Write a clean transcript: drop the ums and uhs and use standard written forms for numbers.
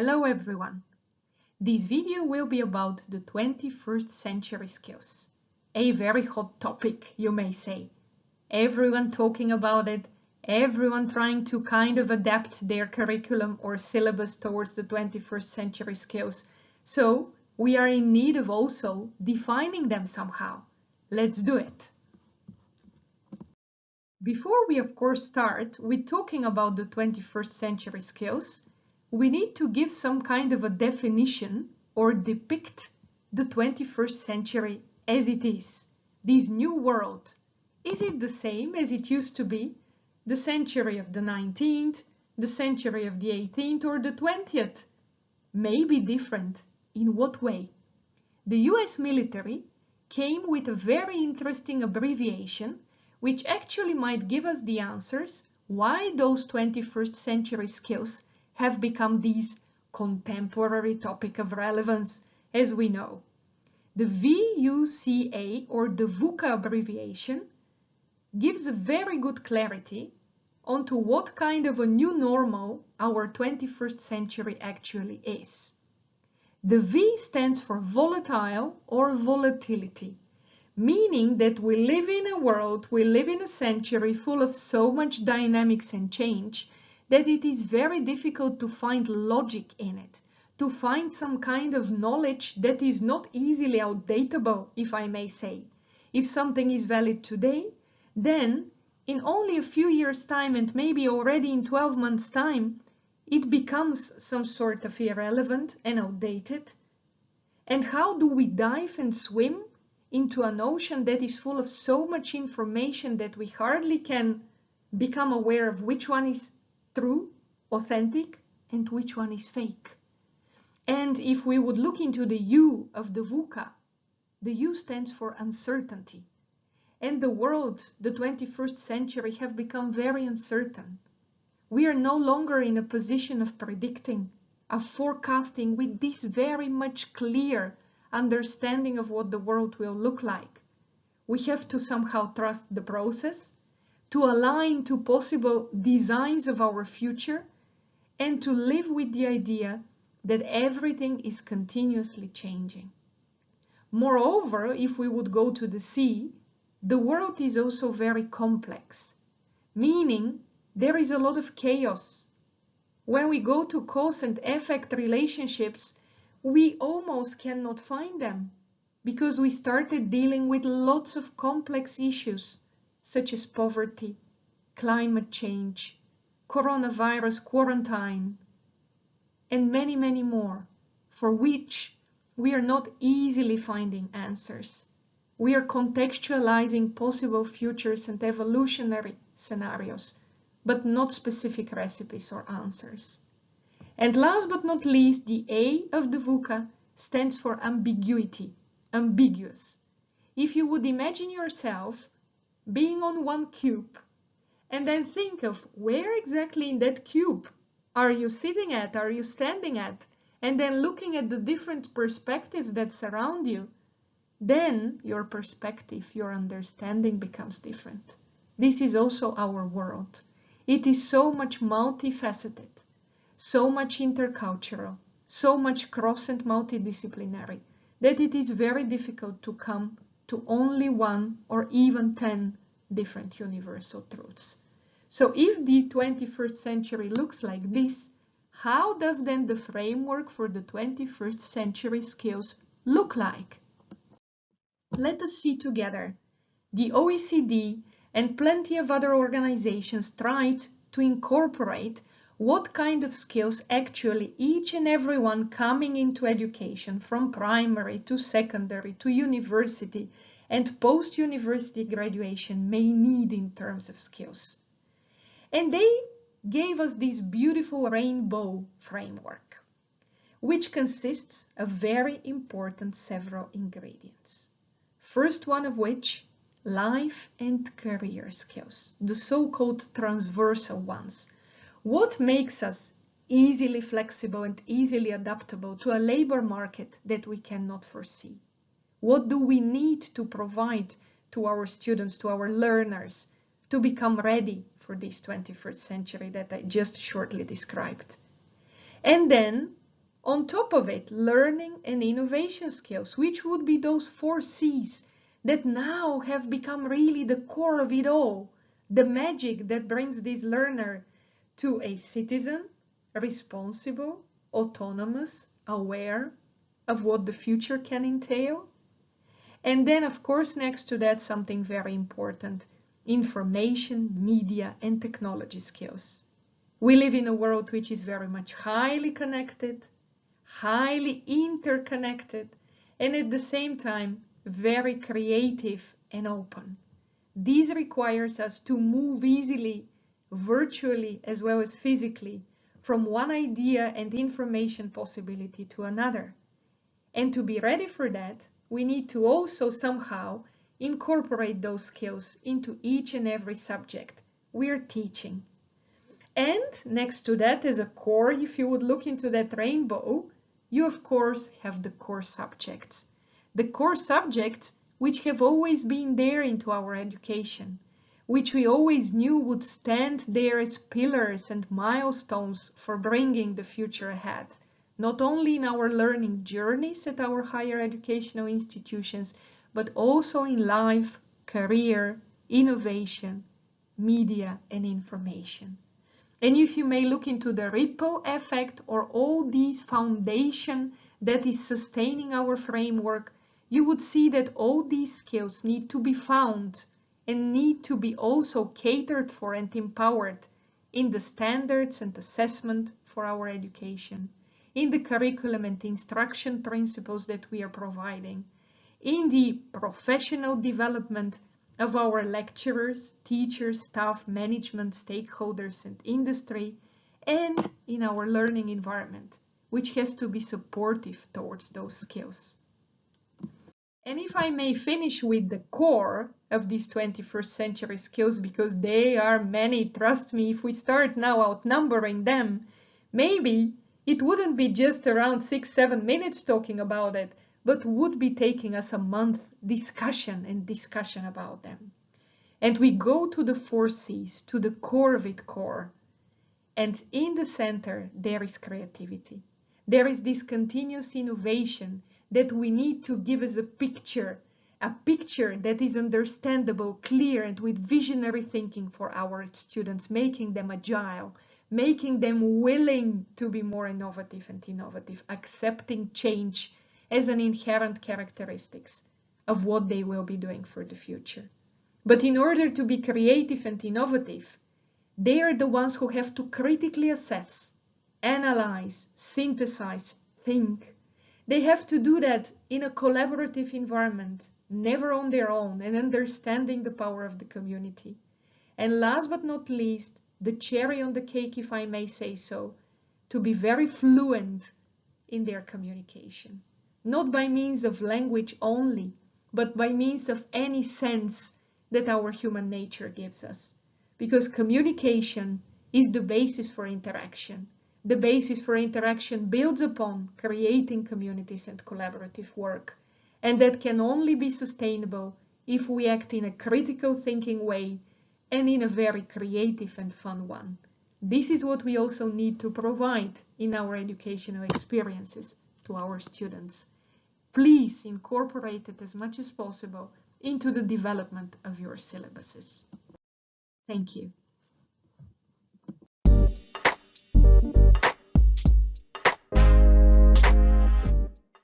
Hello everyone! This video will be about the 21st century skills. A very hot topic, you may say. Everyone talking about it, everyone trying to kind of adapt their curriculum or syllabus towards the 21st century skills. So we are in need of also defining them somehow. Let's do it. Before we of course start with talking about the 21st century skills, we need to give some kind of a definition or depict the 21st century as it is. This new world, is it the same as it used to be? The century of the 19th, the century of the 18th or the 20th? Maybe different. In what way? The US military came with a very interesting abbreviation which actually might give us the answers why those 21st century skills have become these contemporary topic of relevance, as we know. The VUCA, or the VUCA abbreviation, gives a very good clarity onto what kind of a new normal our 21st century actually is. The V stands for volatile or volatility, meaning that we live in a world, we live in a century full of so much dynamics and change that it is very difficult to find logic in it, to find some kind of knowledge that is not easily outdatable, if I may say. If something is valid today, then in only a few years' time and maybe already in 12 months' time, it becomes some sort of irrelevant and outdated. And how do we dive and swim into an ocean that is full of so much information that we hardly can become aware of which one is true, authentic, and which one is fake? And if we would look into the U of the VUCA, the U stands for uncertainty. And the world, the 21st century, have become very uncertain. We are no longer in a position of predicting, of forecasting with this very much clear understanding of what the world will look like. We have to somehow trust the process, to align to possible designs of our future, and to live with the idea that everything is continuously changing. Moreover, if we would go to the C, the world is also very complex, meaning there is a lot of chaos. When we go to cause and effect relationships, we almost cannot find them because we started dealing with lots of complex issues such as poverty, climate change, coronavirus quarantine, and many, many more, for which we are not easily finding answers. We are contextualizing possible futures and evolutionary scenarios, but not specific recipes or answers. And last but not least, the A of the VUCA stands for ambiguity, ambiguous. If you would imagine yourself being on one cube and then think of where exactly in that cube are you sitting at, are you standing at, and then looking at the different perspectives that surround you, then your perspective, your understanding becomes different. This is also our world. It is so much multifaceted, so much intercultural, so much cross and multidisciplinary, that it is very difficult to come to only one or even 10 different universal truths. So if the 21st century looks like this, how does then the framework for the 21st century skills look like? Let us see together. The OECD and plenty of other organizations tried to incorporate what kind of skills actually each and everyone coming into education, from primary to secondary to university and post-university graduation, may need in terms of skills. And they gave us this beautiful rainbow framework, which consists of very important several ingredients. First one of which, life and career skills, the so-called transversal ones. What makes us easily flexible and easily adaptable to a labor market that we cannot foresee? What do we need to provide to our students, to our learners, to become ready for this 21st century that I just shortly described? And then On top of it, learning and innovation skills, which would be those 4 C's that now have become really the core of it all. The magic that brings this learner to a citizen, responsible, autonomous, aware of what the future can entail. And then, of course, next to that, something very important, information, media, and technology skills. We live in a world which is very much highly connected, highly interconnected, and at the same time, very creative and open. This requires us to move easily, virtually as well as physically, from one idea and information possibility to another. And to be ready for that, we need to also somehow incorporate those skills into each and every subject we're teaching. And next to that, as a core, if you would look into that rainbow, you of course have the core subjects. The core subjects which have always been there into our education, which we always knew would stand there as pillars and milestones for bringing the future ahead, not only in our learning journeys at our higher educational institutions, but also in life, career, innovation, media, and information. And if you may look into the ripple effect or all these foundation that is sustaining our framework, you would see that all these skills need to be found and need to be also catered for and empowered in the standards and assessment for our education, in the curriculum and instruction principles that we are providing, in the professional development of our lecturers, teachers, staff, management, stakeholders, and industry, and in our learning environment, which has to be supportive towards those skills. And if I may finish with the core of these 21st century skills, because they are many, trust me, if we start now outnumbering them, maybe it wouldn't be just around 6-7 minutes talking about it, but would be taking us a month discussion about them. And we go to the 4 C's, to the core of it core. And in the center, there is creativity. There is this continuous innovation that we need to give us a picture that is understandable, clear, and with visionary thinking for our students, making them agile, making them willing to be more innovative, accepting change as an inherent characteristics of what they will be doing for the future. But in order to be creative and innovative, they are the ones who have to critically assess, analyze, synthesize, think. They have to do that in a collaborative environment, never on their own, and understanding the power of the community. And last but not least, the cherry on the cake, if I may say so, to be very fluent in their communication. Not by means of language only, but by means of any sense that our human nature gives us. Because communication is the basis for interaction. The basis for interaction builds upon creating communities and collaborative work. And that can only be sustainable if we act in a critical thinking way and in a very creative and fun one. This is what we also need to provide in our educational experiences to our students. Please incorporate it as much as possible into the development of your syllabuses. Thank you.